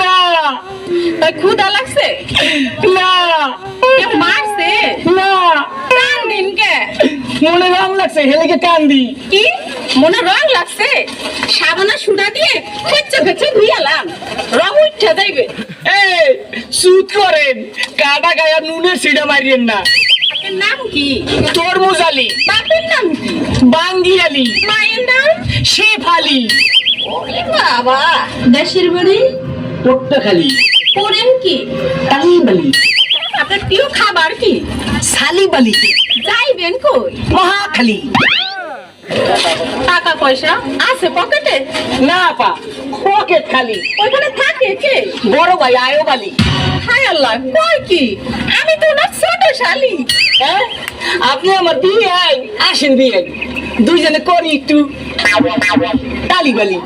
না তাই ক্ষুধা লাগছে? না কে মারছে? না কান দিন কে? মনে রং লাগছে হেলেকে কান্দি। কি মনে রং লাগছে? সাবানা সুডা দিয়ে ফেচ্ছে ফেচ্ছে ধুইয়ালাম, রং উঠে যাইবে। এই সুদ করেন, কাটা গায়া নুনের সিডা মারিয়েন না। আপনার নাম কি? তরমুজ আলী। বাপের নাম কি? বাঙ্গি আলী। মায়ের নাম? শেফ আলী। ওরে বাবা। দেশের বাড়ি? পট্টাখালী। করেন কি? তালিবালি। আপনার প্রিয় খাবার কি? সালিবালি। যাইবেন কই? মহাখালী। টাকা পয়সা আছে পকেটে? না পা, পকেট খালি। ওইখানে থাকে কে? বড় ভাই আয়ব আলী। হায় আল্লাহ, কয় কি? আমি তো না ছোট শালি। হ্যাঁ, আপনি আমার বিয়ে আসেন বিয়ে, দুইজনে করি একটু তালিবালি।